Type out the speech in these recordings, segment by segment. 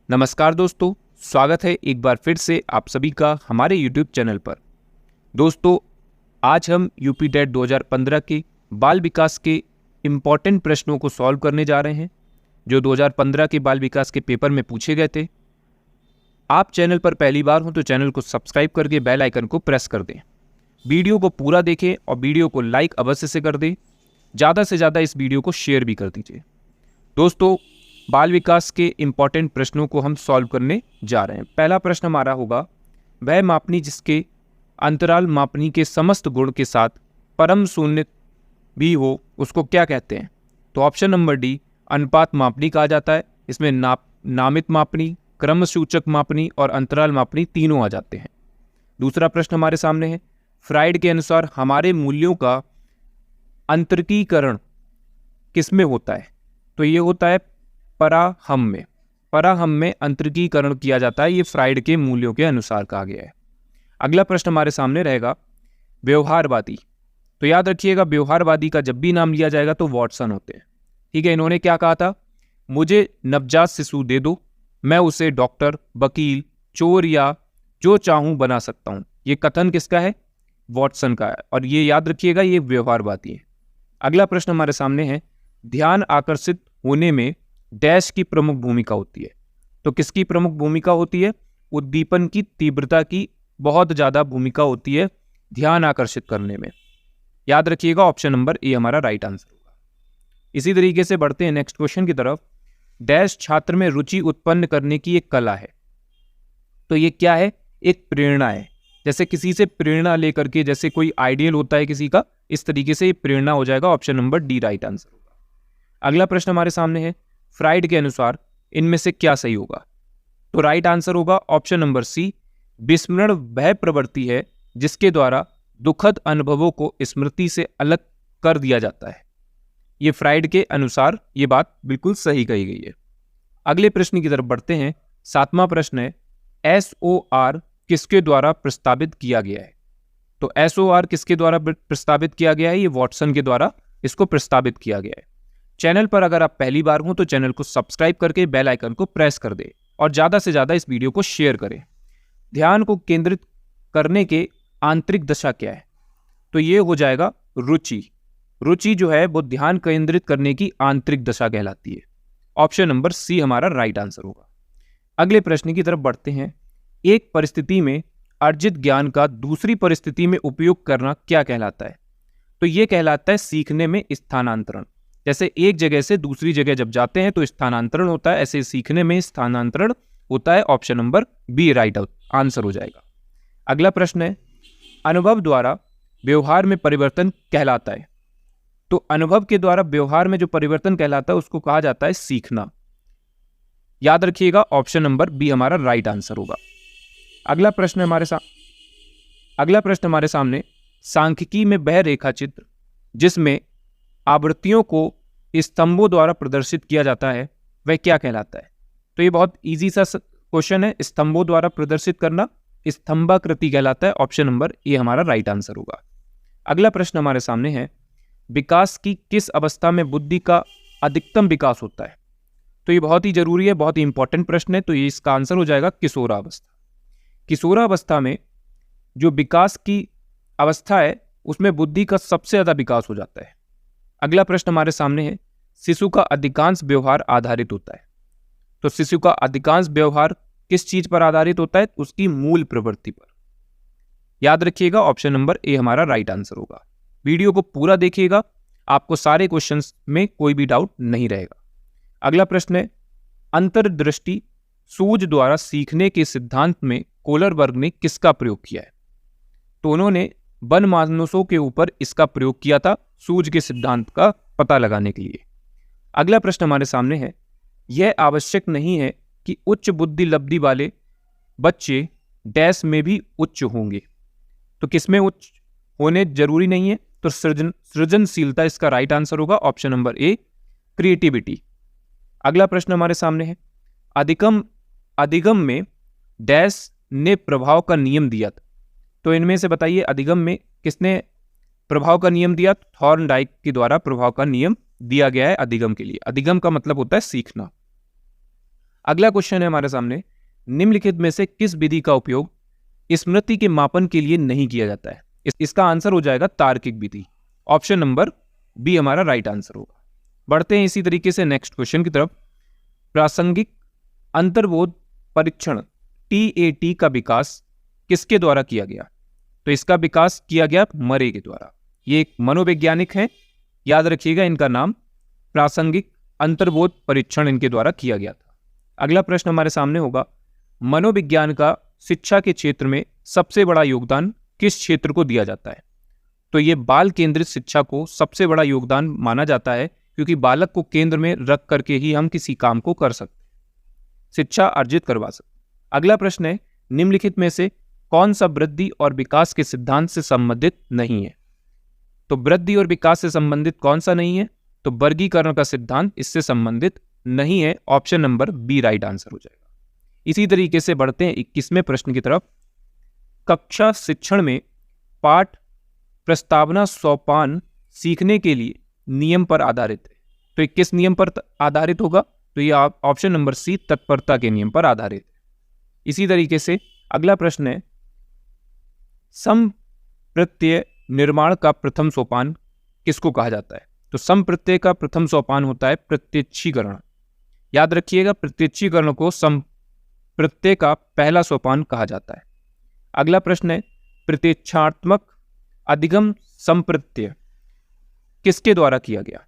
नमस्कार दोस्तों, स्वागत है एक बार फिर से आप सभी का हमारे YouTube चैनल पर। दोस्तों, आज हम यूपी टेट 2015 के बाल विकास के इम्पॉर्टेंट प्रश्नों को सॉल्व करने जा रहे हैं जो 2015 के बाल विकास के पेपर में पूछे गए थे। आप चैनल पर पहली बार हो तो चैनल को सब्सक्राइब करके बेल आइकन को प्रेस कर दें। वीडियो को पूरा देखें और वीडियो को लाइक अवश्य से कर दें। ज़्यादा से ज़्यादा इस वीडियो को शेयर भी कर दीजिए। दोस्तों, बाल विकास के इम्पॉर्टेंट प्रश्नों को हम सॉल्व करने जा रहे हैं। पहला प्रश्न हमारा होगा, वह मापनी जिसके अंतराल मापनी के समस्त गुण के साथ परम शून्य भी हो उसको क्या कहते हैं? तो ऑप्शन नंबर डी, अनुपात मापनी कहा जाता है। इसमें नामित मापनी, क्रम सूचक मापनी और अंतराल मापनी तीनों आ जाते हैं। दूसरा प्रश्न हमारे सामने है, फ्राइड के अनुसार हमारे मूल्यों का अंतर्कीकरण किसमें होता है? तो ये होता है पराहम में। पराहम में अंतर्कीकरण किया जाता है। ये फ्राइड के मूल्यों के अनुसार कहा गया है। अगला प्रश्न हमारे सामने रहेगा, व्यवहारवादी। तो याद रखिएगा, व्यवहारवादी का जब भी नाम लिया जाएगा तो वॉटसन होते हैं। ठीक है, इन्होंने क्या कहा था? मुझे नवजात शिशु दे दो, मैं उसे डॉक्टर, वकील, चोर या जो चाहूं बना सकता हूं। ये कथन किसका है? वॉटसन का है। और ये याद रखिएगा, ये व्यवहारवादी है। अगला प्रश्न हमारे सामने है, ध्यान आकर्षित होने में डैश की प्रमुख भूमिका होती है। तो किसकी प्रमुख भूमिका होती है? उद्दीपन की तीव्रता की बहुत ज्यादा भूमिका होती है ध्यान आकर्षित करने में। याद रखिएगा, ऑप्शन नंबर ए हमारा राइट आंसर होगा। इसी तरीके से बढ़ते हैं नेक्स्ट क्वेश्चन की तरफ। डैश छात्र में रुचि उत्पन्न करने की एक कला है। तो ये क्या है? एक प्रेरणा है। जैसे किसी से प्रेरणा लेकर के, जैसे कोई आइडियल होता है किसी का, इस तरीके से ये प्रेरणा हो जाएगा। Option number D right answer होगा। अगला प्रश्न हमारे सामने है, फ्राइड के अनुसार इनमें से क्या सही होगा? तो राइट आंसर होगा ऑप्शन नंबर सी, विस्मरण वह प्रवृत्ति है जिसके द्वारा दुखद अनुभवों को स्मृति से अलग कर दिया जाता है। ये फ्राइड के अनुसार ये बात बिल्कुल सही कही गई है। अगले प्रश्न की तरफ बढ़ते हैं। सातवां प्रश्न है, SOR किसके द्वारा प्रस्तावित किया गया है? तो SOR किसके द्वारा प्रस्तावित किया गया है? ये वॉटसन के द्वारा इसको प्रस्तावित किया गया है। चैनल पर अगर आप पहली बार हो तो चैनल को सब्सक्राइब करके बेल आइकन को प्रेस कर दें और ज़्यादा से ज़्यादा इस वीडियो को शेयर करें। ध्यान को केंद्रित करने के आंतरिक दशा क्या है? तो ये हो जाएगा रुचि। रुचि जो है वो ध्यान केंद्रित करने की आंतरिक दशा कहलाती है। ऑप्शन नंबर सी हमारा राइट आंसर होगा। अगले प्रश्न की तरफ बढ़ते हैं। एक परिस्थिति में अर्जित ज्ञान का दूसरी परिस्थिति में उपयोग करना क्या कहलाता है? तो ये कहलाता है सीखने में स्थानांतरण। जैसे एक जगह से दूसरी जगह जब जाते हैं तो स्थानांतरण होता है, ऐसे सीखने में स्थानांतरण होता है। Option number B right answer हो जाएगा। अगला प्रश्न है, अनुभव द्वारा व्यवहार में परिवर्तन कहलाता है। तो अनुभव के द्वारा व्यवहार में जो परिवर्तन कहलाता है उसको कहा जाता है सीखना। याद रखिएगा, ऑप्शन नंबर बी हमारा राइट आंसर होगा। अगला प्रश्न हमारे सामने, सांख्यिकी में वह रेखा चित्र जिसमें आवृत्तियों को स्तंभों द्वारा प्रदर्शित किया जाता है वह क्या कहलाता है? तो ये बहुत इजी सा क्वेश्चन है। स्तंभों द्वारा प्रदर्शित करना स्तंभाकृति कहलाता है। ऑप्शन नंबर ए हमारा राइट आंसर होगा। अगला प्रश्न हमारे सामने है, विकास की किस अवस्था में बुद्धि का अधिकतम विकास होता है? तो ये बहुत ही जरूरी है, बहुत ही इंपॉर्टेंट प्रश्न है। तो ये इसका आंसर हो जाएगा किशोरावस्था। किशोरावस्था में जो विकास की अवस्था है उसमें बुद्धि का सबसे ज्यादा विकास हो जाता है। अगला प्रश्न हमारे सामने है, शिशु का अधिकांश व्यवहार आधारित होता है। तो शिशु का अधिकांश व्यवहार किस चीज पर आधारित होता है? उसकी मूल प्रवृत्ति पर। याद रखिएगा, ऑप्शन नंबर ए हमारा राइट आंसर होगा। वीडियो को पूरा देखिएगा, आपको सारे क्वेश्चंस में कोई भी डाउट नहीं रहेगा। अगला प्रश्न है, अंतर्दृष्टि सूझ द्वारा सीखने के सिद्धांत में कोलरबर्ग ने किसका प्रयोग किया है? तो उन्होंने वन मानसों के ऊपर इसका प्रयोग किया था सूझ के सिद्धांत का पता लगाने के लिए। अगला प्रश्न हमारे सामने है, यह आवश्यक नहीं है कि उच्च बुद्धि लब्धि वाले बच्चे डैश में भी उच्च होंगे। तो किसमें उच्च होने जरूरी नहीं है? तो सृजनशीलता इसका राइट आंसर होगा। Option number A creativity. अगला प्रश्न हमारे सामने है, अधिगम में डैश ने प्रभाव का नियम दिया था। तो इनमें से बताइए, अधिगम में किसने प्रभाव का नियम दिया? थॉर्नडाइक के द्वारा प्रभाव का नियम दिया गया है अधिगम के लिए। अधिगम का मतलब होता है सीखना। अगला क्वेश्चन है हमारे सामने, निम्नलिखित में से किस विधि का उपयोग स्मृति के मापन के लिए नहीं किया जाता है? इसका आंसर हो जाएगा तार्किक विधि। ऑप्शन नंबर बी हमारा राइट आंसर होगा। बढ़ते हैं इसी तरीके से नेक्स्ट क्वेश्चन की तरफ। प्रासंगिक अंतर्बोध परीक्षण TAT का विकास किसके द्वारा किया गया? तो इसका विकास किया गया मरे के द्वारा। ये एक मनोवैज्ञानिक हैं, याद रखिएगा इनका नाम। प्रासंगिक अंतर्बोध परीक्षण इनके द्वारा किया गया था। अगला प्रश्न हमारे सामने होगा, मनोविज्ञान का शिक्षा के क्षेत्र में सबसे बड़ा योगदान किस क्षेत्र को दिया जाता है? तो ये बाल केंद्रित शिक्षा को सबसे बड़ा योगदान माना जाता है, क्योंकि बालक को केंद्र में रख करके ही हम किसी काम को कर सकते, शिक्षा अर्जित करवा सकते। अगला प्रश्न है, निम्नलिखित में से कौन सा वृद्धि और विकास के सिद्धांत से संबंधित नहीं है? तो वृद्धि और विकास से संबंधित कौन सा नहीं है? तो वर्गीकरण का सिद्धांत इससे संबंधित नहीं है। Option number B right answer हो जाएगा। इसी तरीके से बढ़ते हैं 21वें प्रश्न की तरफ। कक्षा शिक्षण में पाठ प्रस्तावना सोपान सीखने के लिए नियम पर आधारित है। तो ये किस नियम पर आधारित होगा? तो ये ऑप्शन नंबर सी तत्परता के नियम पर आधारित है। इसी तरीके से अगला प्रश्न है, समप्रत्यय निर्माण का प्रथम सोपान किसको कहा जाता है? तो समप्रत्यय का प्रथम सोपान होता है प्रत्यक्षीकरण। याद रखिएगा, प्रत्यक्षीकरण को समप्रत्यय का पहला सोपान कहा जाता है। अगला प्रश्न है, प्रत्यक्षात्मक अधिगम संप्रत्यय किसके द्वारा किया गया?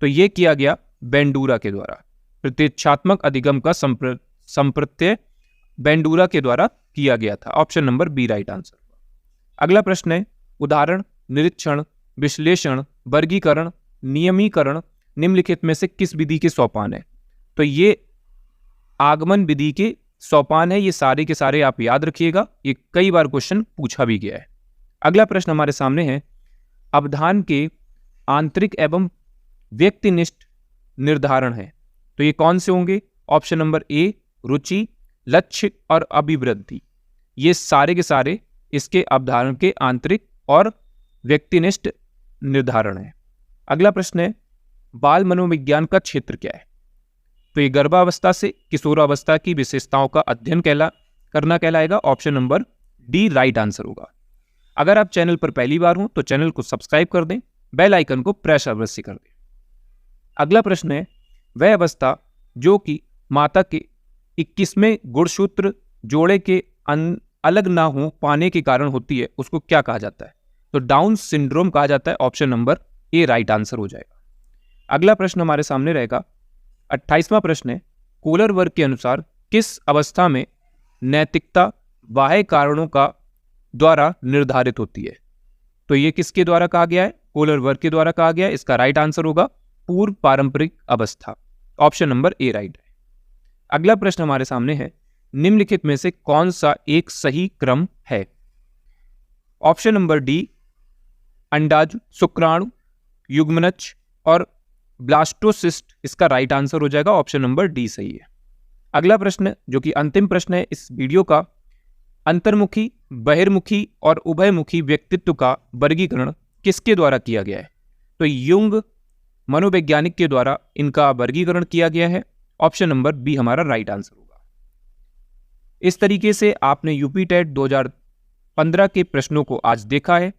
तो ये किया गया बेंडूरा के द्वारा। प्रत्यक्षात्मक अधिगम का संप्रत्यय बेंडूरा के द्वारा किया गया था। Option number B right answer. अगला प्रश्न है, उदाहरण, निरीक्षण, विश्लेषण, वर्गीकरण, नियमीकरण निम्नलिखित में से किस विधि के सोपान है? तो ये आगमन विधि के सोपान है। ये सारे के सारे आप याद रखिएगा, ये कई बार क्वेश्चन पूछा भी गया है। अगला प्रश्न हमारे सामने है, अवधान के आंतरिक एवं व्यक्तिनिष्ठ निर्धारण है। तो ये कौन से होंगे? ऑप्शन नंबर ए रुचि, लक्ष्य और अभिवृद्धि। ये सारे के सारे इसके अवधारण के आंतरिक और व्यक्तिनिष्ठ निर्धारण है। अगला प्रश्न है, बाल मनोविज्ञान का क्षेत्र क्या है? तो ये गर्भावस्था से किशोरावस्था की विशेषताओं का अध्ययन करना कहलाएगा। Option number D right answer होगा। अगर आप चैनल पर पहली बार हो तो चैनल को सब्सक्राइब कर दें, बेल आइकन को प्रेस अवश्य कर दें। अगला प्रश्न है, वह अवस्था जो कि माता के 21वें गुणसूत्र जोड़े के अलग ना हो पाने के कारण होती है, उसको क्या कहा जाता है? तो डाउन सिंड्रोम कहा जाता है। Option number A right answer हो जाएगा। अगला प्रश्न हमारे सामने रहेगा 28वां प्रश्न है, कोलर वर्ग के अनुसार किस अवस्था में नैतिकता बाह्य कारणों का द्वारा निर्धारित होती है? तो ये किसके द्वारा कहा गया है? कोलर वर्ग के द्वारा कहा गया है। इसका राइट आंसर होगा पूर्व पारंपरिक अवस्था। ऑप्शन नंबर ए राइट है। अगला प्रश्न हमारे सामने है, निम्नलिखित में से कौन सा एक सही क्रम है? ऑप्शन नंबर डी अंडाणु, शुक्राणु, युग्मनज और ब्लास्टोसिस्ट इसका राइट आंसर हो जाएगा। ऑप्शन नंबर डी सही है। अगला प्रश्न जो कि अंतिम प्रश्न है इस वीडियो का, अंतर्मुखी, बहिर्मुखी और उभयमुखी व्यक्तित्व का वर्गीकरण किसके द्वारा किया गया है? तो युंग मनोवैज्ञानिक के द्वारा इनका वर्गीकरण किया गया है। ऑप्शन नंबर बी हमारा राइट आंसर होगा। इस तरीके से आपने यूपी टेट 2015 के प्रश्नों को आज देखा है।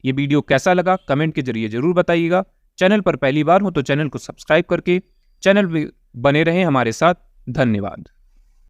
ये वीडियो कैसा लगा कमेंट के जरिए जरूर बताइएगा। चैनल पर पहली बार हो तो चैनल को सब्सक्राइब करके चैनल में बने रहें हमारे साथ। धन्यवाद।